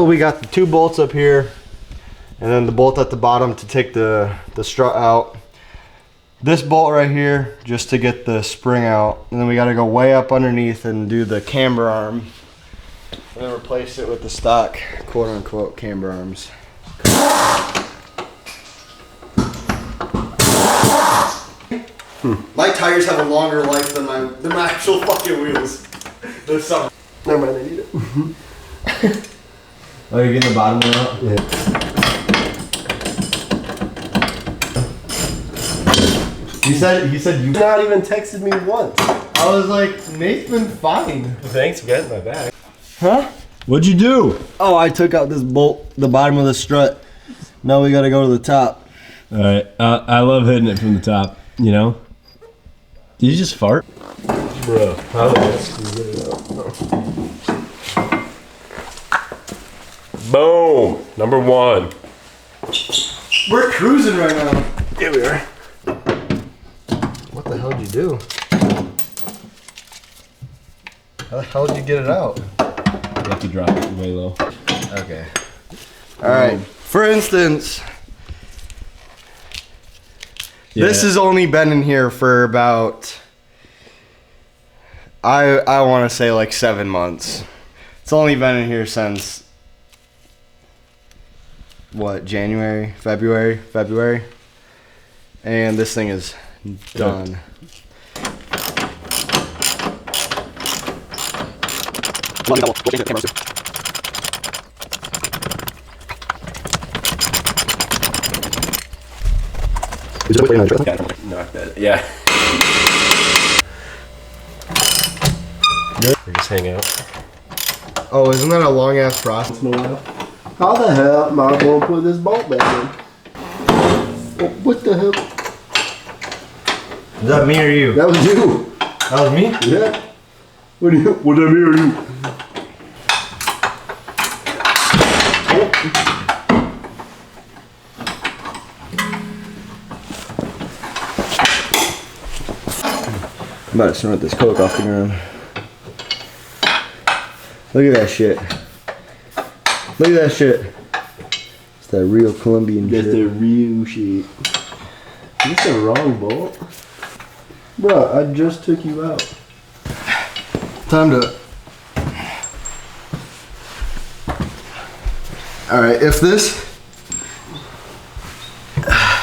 So we got the 2 bolts up here, and then the bolt at the bottom to take the strut out. This bolt right here, just to get the spring out. And then we gotta go way up underneath and do the camber arm. And then replace it with the stock, quote unquote, camber arms. My tires have a longer life than my actual fucking wheels. This summer. Never mind, I need it. Oh, you're getting the bottom one out? Yeah. He said you not even texted me once. I was like, Nate's been fine. Thanks for getting my back. Huh? What'd you do? Oh, I took out this bolt, the bottom of the strut. Now we gotta go to the top. Alright, I love hitting it from the top, you know? Did you just fart? Bro, how the heck do you get it out? Boom! Number 1. We're cruising right now. Here we are. What the hell did you do? How the hell did you get it out? You have to drop it way low. Okay. Alright. For instance, this has only been in here for about, I want to say like 7 months. It's only been in here since, what, January, February? And this thing is done. Knock that. Yeah. We just hang out. Oh, isn't that a long ass process? How the hell am I going to put this bolt back in? What the hell? Is that me or you? That was you. That was me? Yeah. What that me or you? I'm about to snort this coke off the ground. Look at that shit. Look at that shit. It's that real Colombian shit. That's the real shit. That's the wrong bolt. Bro, I just took you out. Time to... Alright, if this...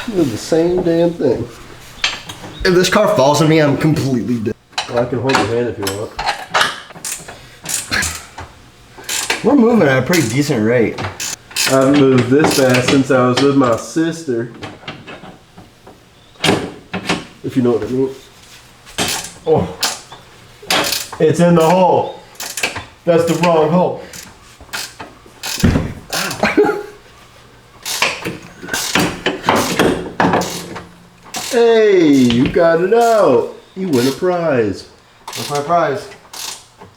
You did the same damn thing. If this car falls on me, I'm completely dead. Well, I can hold your hand if you want. We're moving at a pretty decent rate. I've moved this fast since I was with my sister. If you know what I mean. Oh. It's in the hole. That's the wrong hole. Hey, you got it out. You win a prize. What's my prize?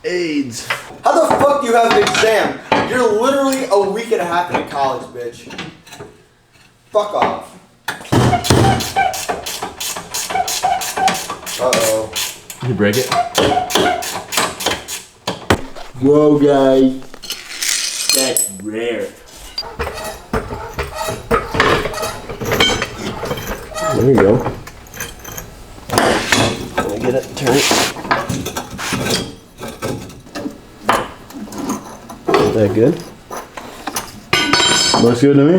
AIDS. How the fuck do you have an exam? You're literally a week and a half in college, bitch. Fuck off. Uh-oh. Did you break it? Whoa, guy. That's rare. There you go. Let me get it, turn it. Is that good? Looks good to me.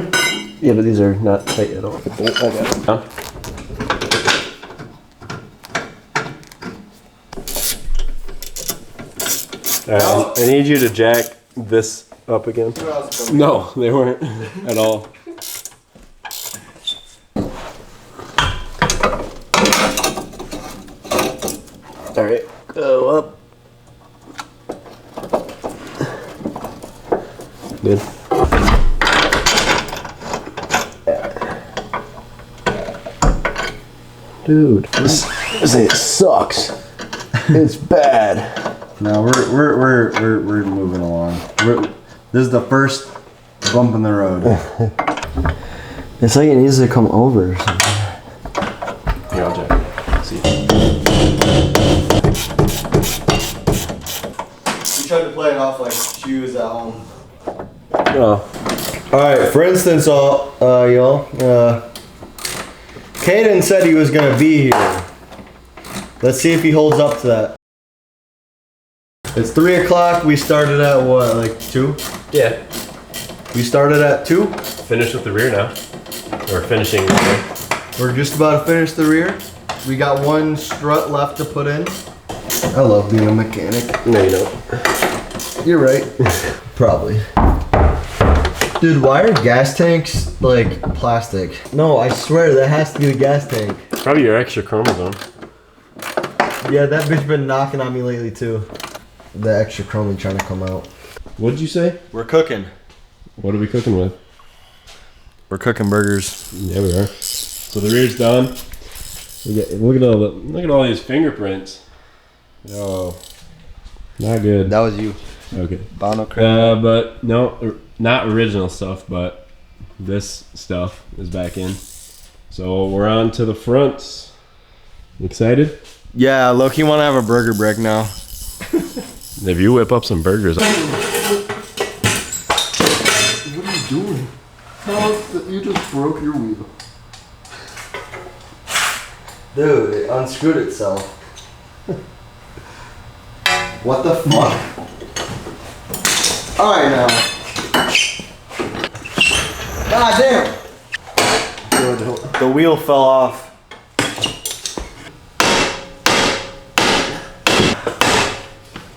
Yeah, but these are not tight at all. Oh, I got it. Huh? Alright, I need you to jack this up again. No, they weren't at all. Alright, go up. Good. Dude, this thing sucks. It's bad. No, we're moving along. This is the first bump in the road. It's like it needs to come over or something. Here, I'll jack. See. We tried to play it off like shoes at home. Oh. All right, for instance, y'all, Caden said he was gonna be here. Let's see if he holds up to that. It's 3 o'clock. We started at what, like 2? Yeah. We started at 2. Finish with the rear now. Or finishing the rear. We're just about to finish the rear. We got one strut left to put in. I love being a mechanic. No, you don't. You're right. Probably. Dude, why are gas tanks like plastic? No, I swear that has to be the gas tank. Probably your extra chromosome. Yeah, that bitch been knocking on me lately too. The extra chroming trying to come out. What did you say? We're cooking. What are we cooking with? We're cooking burgers. Yeah, we are. So the rear's done. Look at all these fingerprints. Oh, not good. That was you. Okay. Bono crap. But no, not original stuff, but this stuff is back in. So we're on to the fronts. Excited? Yeah, Loki want to have a burger break now. If you whip up some burgers. What are you doing? You just broke your wheel. Dude, it unscrewed itself. What the fuck? Alright now. God damn! The wheel fell off.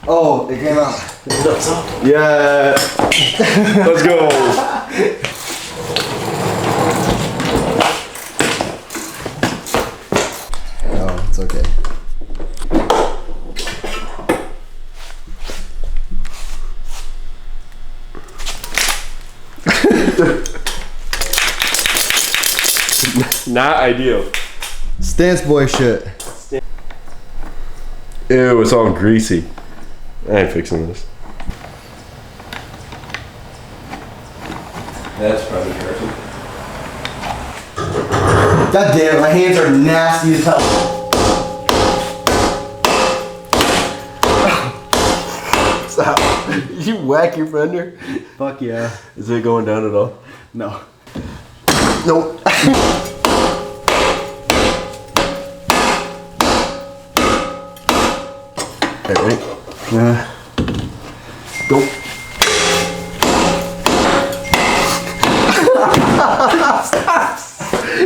Oh, it came out. Yeah. Let's go. Oh, it's okay. Not ideal. Stance boy shit. Ew, it's all greasy. I ain't fixing this. That's probably perfect. God damn, my hands are nasty as hell. Stop. You whack your fender? Fuck yeah. Is it going down at all? No. Nope. Alright. Go.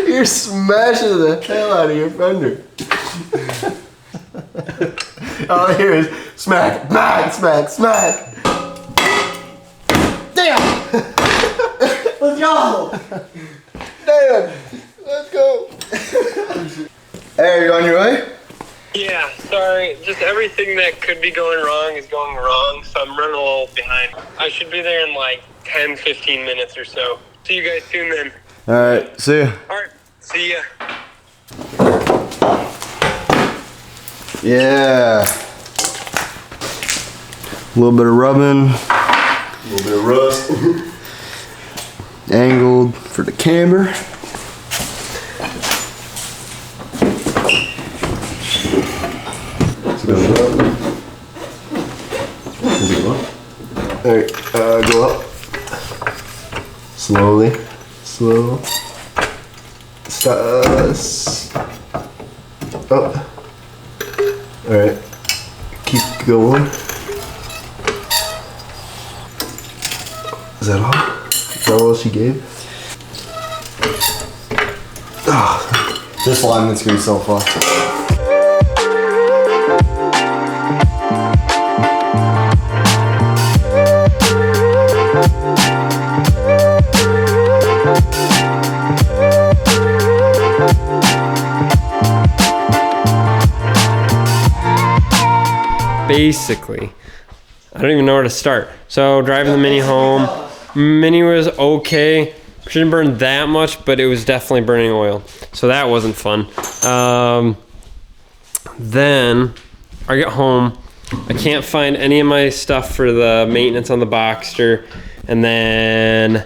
You're smashing the hell out of your fender. All I hear is smack, smack, smack, smack. Damn! Let's go! Damn! Let's go! Hey, are you on your way? Yeah, sorry. Just everything that could be going wrong is going wrong, so I'm running a little behind. I should be there in like 10, 15 minutes or so. See you guys soon then. Alright, see ya. Alright, see ya. Yeah. A little bit of rubbing. A little bit of rust. Angled for the camber. Alright, go up. Slowly. Slow. Up. Alright. Keep going. Is that all? Is that all she gave? Oh, this alignment's gonna be so fun. Basically, I don't even know where to start. So driving the Mini home. Mini was okay. Shouldn't burn that much, but it was definitely burning oil. So that wasn't fun. Then I get home. I can't find any of my stuff for the maintenance on the Boxster. And then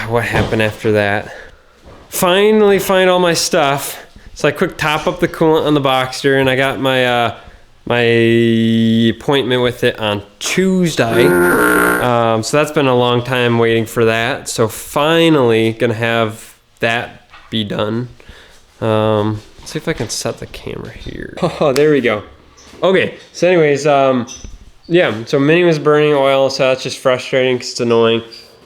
what happened after that? Finally find all my stuff. So I quick top up the coolant on the Boxster, and I got my my appointment with it on Tuesday. So that's been a long time waiting for that. So finally gonna have that be done. Let's see if I can set the camera here. Oh, there we go. Okay, so anyways, yeah, so Mini was burning oil, so that's just frustrating because it's annoying.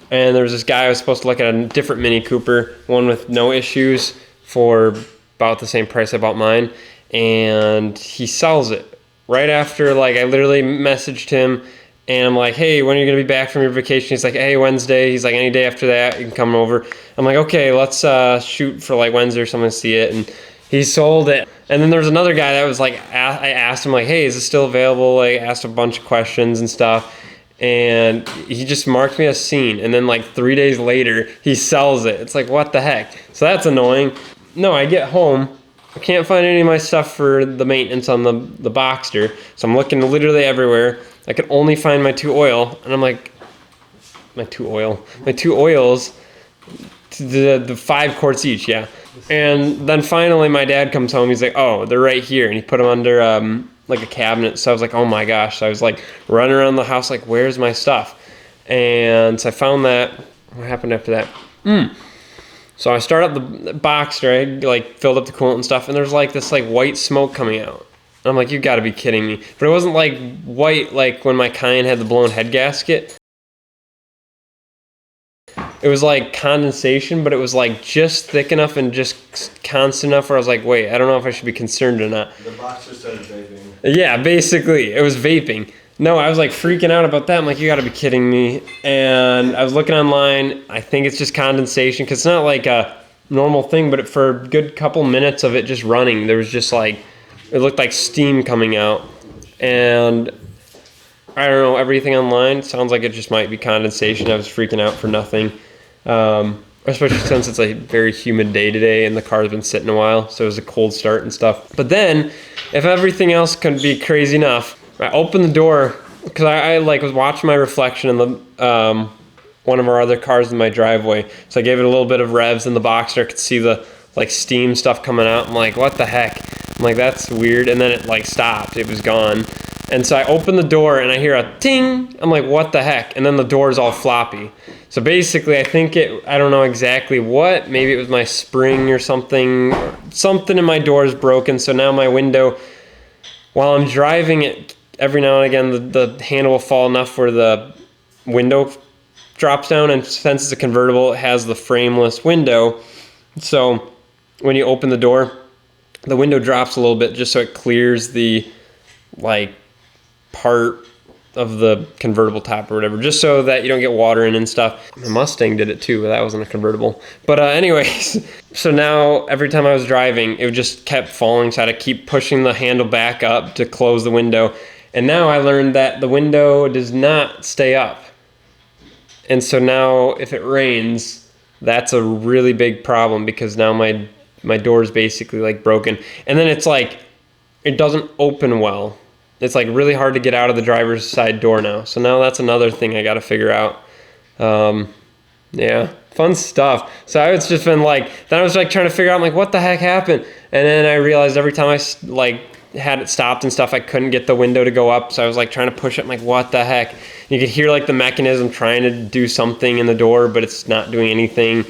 And there was this guy who was supposed to look at a different Mini Cooper, one with no issues, for about the same price I bought mine. And he sells it right after, like, I literally messaged him and I'm like, hey, when are you gonna be back from your vacation? He's like, hey, Wednesday. He's like, any day after that, you can come over. I'm like, okay, let's shoot for like Wednesday or something to see it. And he sold it. And then there was another guy that was like, I asked him like, hey, is it still available? Like, asked a bunch of questions and stuff. And he just marked me as seen. And then like 3 days later, he sells it. It's like, what the heck? So that's annoying. No, I get home. I can't find any of my stuff for the maintenance on the Boxster. So I'm looking literally everywhere. I could only find my 2 oil. And I'm like, my 2 oils, the 5 quarts each, yeah. And then finally my dad comes home. He's like, oh, they're right here. And he put them under like a cabinet. So I was like, oh my gosh. So I was like running around the house like, where's my stuff? And so I found that. What happened after that? So I started up the Boxster. I like filled up the coolant and stuff. And there's like this like white smoke coming out. And I'm like, you gotta be kidding me. But it wasn't like white like when my Cayenne had the blown head gasket. It was like condensation, but it was like just thick enough and just constant enough where I was like, wait, I don't know if I should be concerned or not. The Boxster started vaping. Yeah, basically, it was vaping. No, I was like freaking out about that. I'm like, you gotta be kidding me. And I was looking online. I think it's just condensation because it's not like a normal thing, but for a good couple minutes of it just running, there was just like, it looked like steam coming out. And I don't know, everything online sounds like it just might be condensation. I was freaking out for nothing. Especially since it's a very humid day today and the car's been sitting a while, so it was a cold start and stuff. But then, if everything else can be crazy enough, I opened the door because I like was watching my reflection in the one of our other cars in my driveway. So I gave it a little bit of revs in the Boxster. I could see the like steam stuff coming out. I'm like, what the heck? I'm like, that's weird. And then it like stopped. It was gone. And so I open the door and I hear a ting. I'm like, what the heck? And then the door is all floppy. So basically, I think I don't know exactly what. Maybe it was my spring or something. Something in my door is broken. So now my window, while I'm driving it, every now and again, the handle will fall enough where the window drops down. And since it's a convertible, it has the frameless window. So when you open the door, the window drops a little bit just so it clears the like part of the convertible top or whatever, just so that you don't get water in and stuff. My Mustang did it too, but that wasn't a convertible. But anyways, so now every time I was driving, it just kept falling, so I had to keep pushing the handle back up to close the window. And now I learned that the window does not stay up. And so now if it rains, that's a really big problem because now my door is basically like broken. And then it's like, it doesn't open well. It's like really hard to get out of the driver's side door now. So now that's another thing I got to figure out. Yeah, fun stuff. So I was just been like, then I was like trying to figure out, like, what the heck happened? And then I realized every time I like had it stopped and stuff, I couldn't get the window to go up. So I was like trying to push it. I'm like, what the heck? You could hear like the mechanism trying to do something in the door, but it's not doing anything.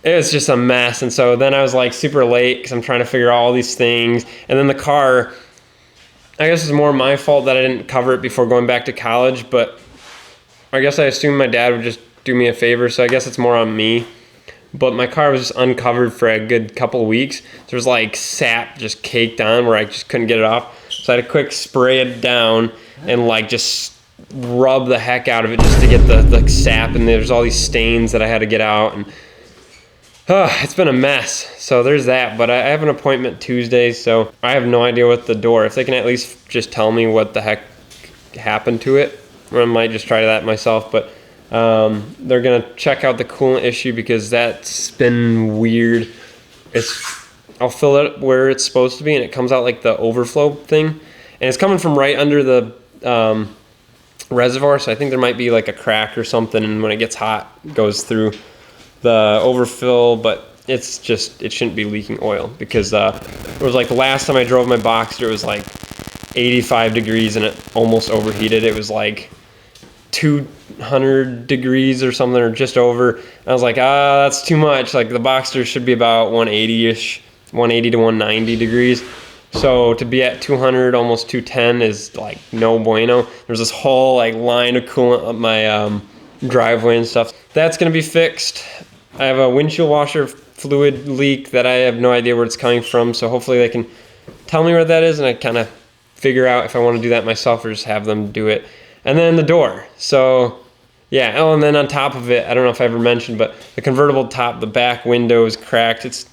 It was just a mess. And so then I was like super late because I'm trying to figure out all these things. And then the car, I guess it's more my fault that I didn't cover it before going back to college, but I guess I assumed my dad would just do me a favor, so I guess it's more on me. But my car was just uncovered for a good couple of weeks. There was like sap just caked on where I just couldn't get it off. So I had to quick spray it down and like just rub the heck out of it just to get the sap, and there's all these stains that I had to get out, and it's been a mess. So there's that, but I have an appointment Tuesday, so I have no idea what the door. If they can at least just tell me what the heck happened to it, or I might just try that myself. But they're gonna check out the coolant issue because that's been weird. I'll fill it where it's supposed to be, and it comes out like the overflow thing, and it's coming from right under the reservoir. So I think there might be like a crack or something, and when it gets hot, it goes through the overfill, but it shouldn't be leaking oil because it was like the last time I drove my Boxster, it was like 85 degrees and it almost overheated. It was like 200 degrees or something, or just over. I was like, that's too much. Like the Boxster should be about 180-ish, 180 to 190 degrees. So to be at 200, almost 210 is like no bueno. There's this whole like line of coolant up my driveway and stuff. That's gonna be fixed. I have a windshield washer fluid leak that I have no idea where it's coming from. So hopefully they can tell me where that is, and I kind of figure out if I want to do that myself or just have them do it. And then the door. So yeah, oh, and then on top of it, I don't know if I ever mentioned, but the convertible top, the back window is cracked. It's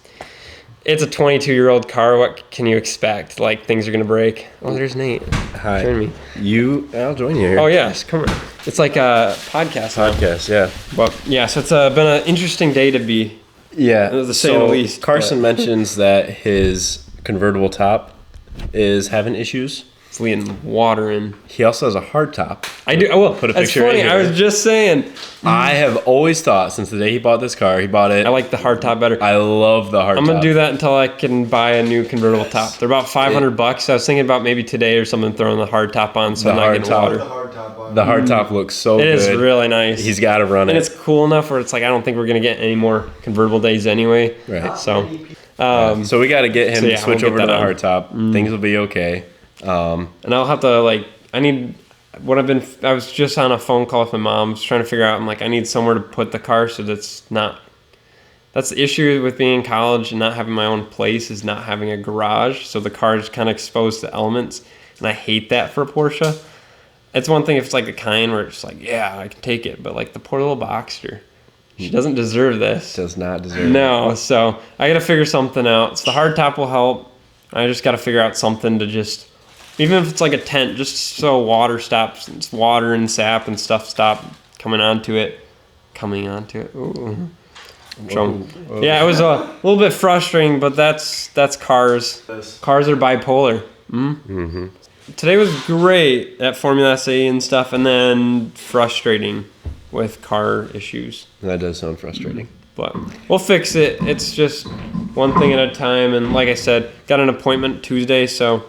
a 22-year-old car. What can you expect? Like, things are gonna break. Oh, there's Nate. Hi. Join me. I'll join you here. Oh yes, come on. It's like a podcast. Podcast, yeah. But yeah, so it's been an interesting day to be. Yeah. To say the least. Carson mentions that his convertible top is having issues. It's leading water in. He also has a hard top. I do. Well, Put a that's picture in funny. I here. was just saying. I have always thought since the day he bought this car, he bought it. I like the hard top better. I love the hard top. I'm gonna do that until I can buy a new convertible top. They're about $500. I was thinking about maybe today or something throwing the hard top on so I'm not getting water. The hard top looks so It good. is really nice. He's got to run it. And it's cool enough where it's like I don't think we're gonna get any more convertible days anyway. Right. So, So we got to get him So yeah, to switch we'll get over to that the on. hard top. Things will be okay. and I'll have to I was just on a phone call with my mom. I was trying to figure out. I'm like, I need somewhere to put the car so that's the issue with being in college and not having my own place is not having a garage. So the car is kind of exposed to elements, and I hate that for a Porsche. It's one thing if it's like a Cayenne where it's like, yeah, I can take it, but like the poor little Boxster, she doesn't deserve this. Does not deserve it. No, so I got to figure something out. So the hard top will help. I just got to figure out something to just, even if it's like a tent, just so water and sap and stuff stop coming onto it. Ooh. So, yeah, it was a little bit frustrating, but that's cars. Cars are bipolar. Mm-hmm. Today was great at Formula SAE and stuff, and then frustrating with car issues. That does sound frustrating. But we'll fix it. It's just one thing at a time. And like I said, got an appointment Tuesday, so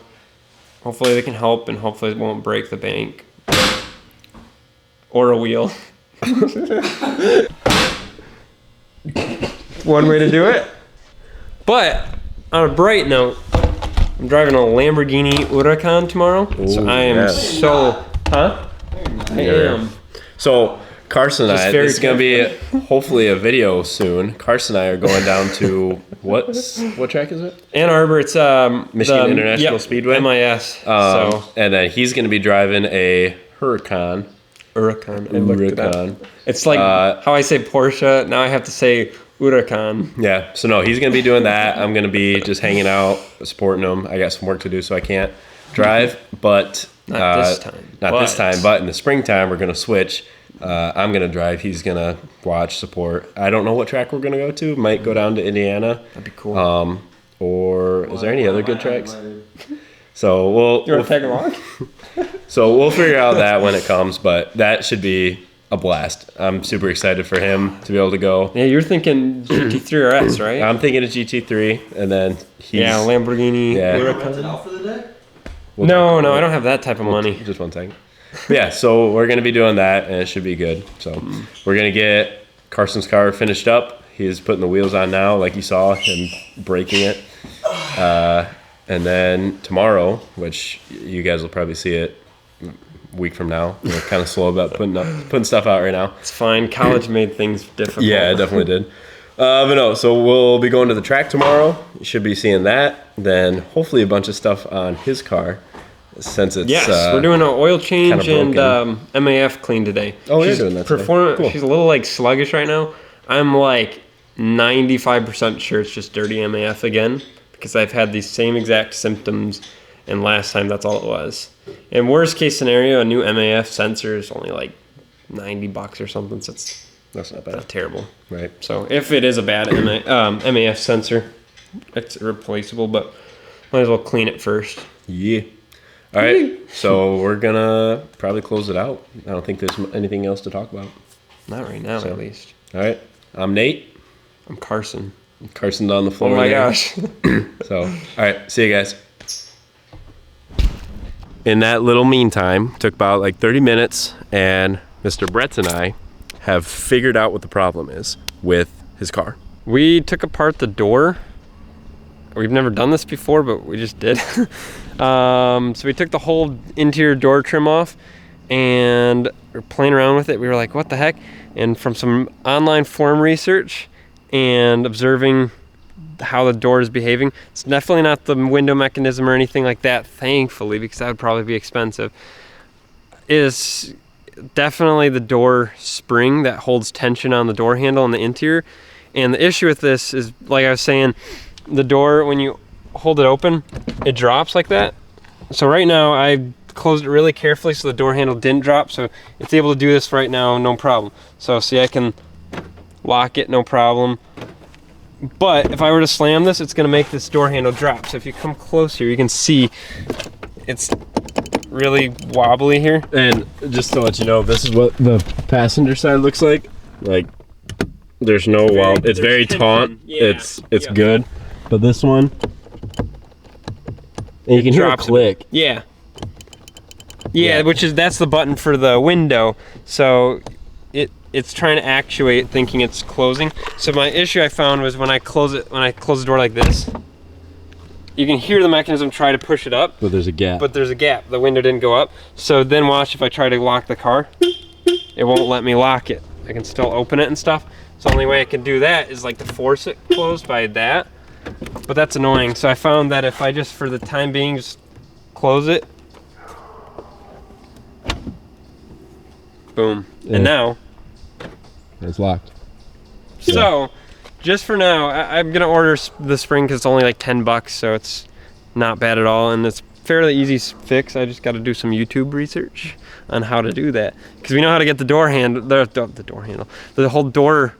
hopefully they can help, and hopefully it won't break the bank or a wheel. One way to do it. But on a bright note, I'm driving a Lamborghini Huracan tomorrow. So Ooh, I am yeah. I am. So Carson and Just I, very this is going to be hopefully a video soon. Carson and I are going down to, what track is it? Ann Arbor, it's Michigan International Speedway? MIS. And then he's going to be driving a Huracan. Huracan. I looked it up. Huracan. It's like how I say Porsche. Now I have to say Huracan. Yeah, so no, he's going to be doing that. I'm going to be just hanging out, supporting him. I got some work to do, so I can't drive, but... Not this time. Not this time, but in the springtime, we're going to switch. I'm going to drive. He's going to watch, support. I don't know what track we're going to go to. Might go down to Indiana. That'd be cool. Or is there any other good tracks? So we'll You want to tag along? So we'll figure out that when it comes, but that should be a blast. I'm super excited for him to be able to go. Yeah, you're thinking GT3 RS, right? I'm thinking a GT3, and then he's... Yeah, Lamborghini Yeah. Huracan. out for the day? No, I don't have that type of money. Just one second. But yeah, so we're going to be doing that, and it should be good. So we're going to get Carson's car finished up. He's putting the wheels on now, like you saw him breaking it. And then tomorrow, which you guys will probably see it a week from now. We're kind of slow about putting stuff out right now. It's fine. College made things difficult. Yeah, it definitely did. But no, so we'll be going to the track tomorrow. You should be seeing that. Then hopefully a bunch of stuff on his car, since it's Yes, we're doing an oil change and broken. MAF clean today. Oh, you're doing that today. Cool. She's a little like sluggish right now. I'm like 95% sure it's just dirty MAF again because I've had these same exact symptoms, and last time that's all it was. In worst case scenario, a new MAF sensor is only like $90 or something. So it's That's not bad. not terrible. Right. So if it is a bad MAF sensor, it's replaceable, but might as well clean it first. Yeah. All right. So we're going to probably close it out. I don't think there's anything else to talk about. Not right now, So- at least. All right. I'm Nate. I'm Carson. Carson's on the floor. Oh my there. gosh. So, all right. See you guys. in that little meantime, took about like 30 minutes, and Mr. Brett and I have figured out what the problem is with his car. We took apart the door. We've never done this before, but we just did. So we took the whole interior door trim off, and we were playing around with it. We were like, what the heck? And from some online forum research and observing how the door is behaving, it's definitely not the window mechanism or anything like that, thankfully, because that would probably be expensive. It is definitely the door spring that holds tension on the door handle in the interior. And the issue with this is, like I was saying, the door, when you hold it open, it drops like that. So right now I closed it really carefully so the door handle didn't drop, so it's able to do this right now, no problem. So see, I can lock it, no problem. But if I were to slam this, it's gonna make this door handle drop. So if you come close here, you can see it's really wobbly here. And just to let you know, this is what the passenger side looks like. Like, there's no wobble. It's very taut. Yeah. It's good. But this one, and you can hear it drops a click. Yeah, that's the button for the window. So it's trying to actuate, thinking it's closing. So my issue I found was when I close the door like this, you can hear the mechanism try to push it up. But there's a gap. But there's a gap. The window didn't go up. So then watch, if I try to lock the car, it won't let me lock it. I can still open it and stuff. So the only way I can do that is like to force it closed by that. But that's annoying. So I found that if I just, for the time being, just close it. Boom. Yeah. And now, It's locked. so just for now, I'm gonna order the spring because it's only like $10, so it's not bad at all, and it's fairly easy fix. I just got to do some YouTube research on how to do that, because we know how to get the door handle, the whole door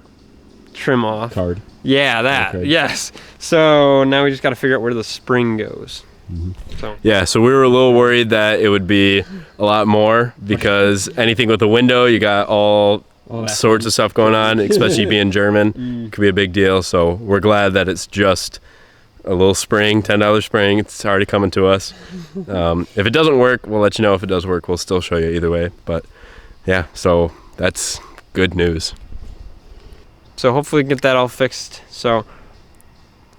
trim off. Card. Yeah, that. Okay. Yes. So now we just got to figure out where the spring goes. So Yeah, so we were a little worried that it would be a lot more, because anything with a window, you got all sorts of stuff going on, especially being German. Could be a big deal. So we're glad that it's just a little spring, $10 spring. It's already coming to us. If it doesn't work, we'll let you know. If it does work, we'll still show you either way. But yeah, so that's good news. So hopefully we can get that all fixed. So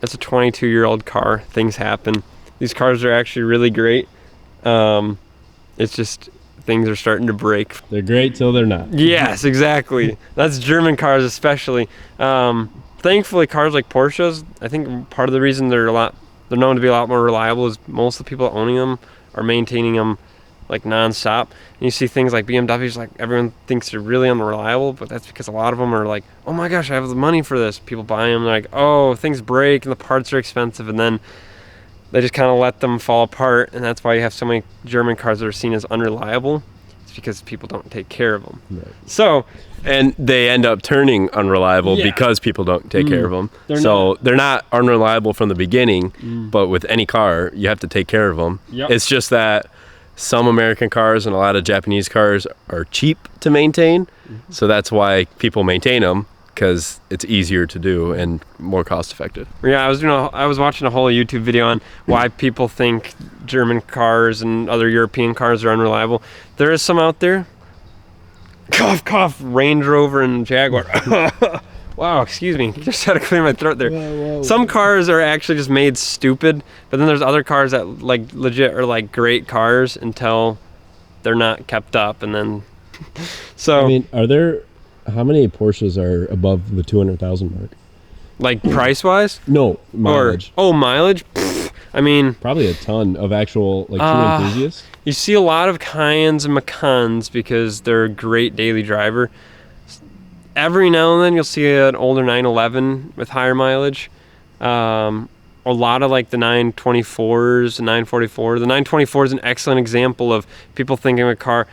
it's a 22-year-old car. Things happen. These cars are actually really great. It's just things are starting to break. They're great till they're not. Yes, exactly. That's German cars especially. Thankfully, cars like Porsches, I think part of the reason they're known to be a lot more reliable is most of the people owning them are maintaining them like non-stop. And you see things like BMWs, like everyone thinks they're really unreliable, but that's because a lot of them are like, oh my gosh, I have the money for this. People buy them, they're like, oh, things break and the parts are expensive, and then they just kind of let them fall apart, and that's why you have so many German cars that are seen as unreliable. It's because people don't take care of them. Right. So, And they end up turning unreliable Yeah. because people don't take care of them. They're They're not unreliable from the beginning, but with any car, you have to take care of them. Yep. It's just that some American cars and a lot of Japanese cars are cheap to maintain, so that's why people maintain them, because it's easier to do and more cost effective. yeah, I was watching a whole YouTube video on why people think German cars and other European cars are unreliable. There is some out there. Cough, cough, Range Rover and Jaguar. Wow, excuse me. Just had to clear my throat there. Some cars are actually just made stupid, but then there's other cars that like legit are like great cars until they're not kept up, and then so I mean, how many Porsches are above the 200,000 mark? like price wise No, mileage. mileage. Pfft, I mean, Probably a ton of actual like true enthusiasts. you see a lot of Cayennes and Macans because they're a great daily driver. Every now and then you'll see an older 911 with higher mileage. A lot of like the 924s, the 944. The 924 is an excellent example of people thinking that car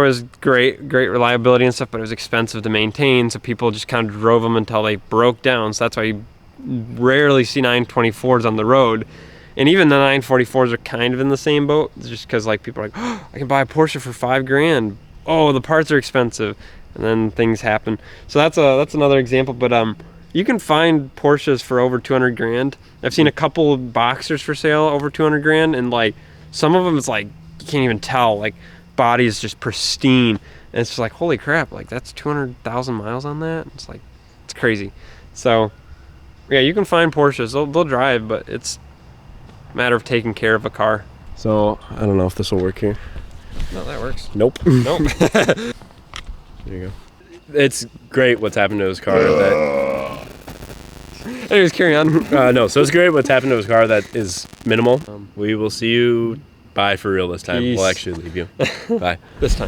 was great reliability and stuff, but it was expensive to maintain, so people just kind of drove them until they broke down. So that's why you rarely see 924s on the road. And even the 944s are kind of in the same boat, just because like people are like, oh, I can buy a Porsche for $5,000. Oh, the parts are expensive, and then things happen. So that's another example. But you can find Porsches for over $200,000. I've seen a couple of Boxsters for sale over $200,000, and like some of them it's like can't even tell. Like, body is just pristine. And it's just like, holy crap, like that's 200,000 miles on that. It's like, it's crazy. So yeah, you can find Porsches. They'll drive, but it's a matter of taking care of a car. So I don't know if this will work here. No, that works. Nope. Nope. There you go. It's great what's happened to his car. Anyways, carry on. No, so it's great what's happened to his car that is minimal. We will see you. Bye for real this time. Peace. We'll actually leave you. Bye. This time.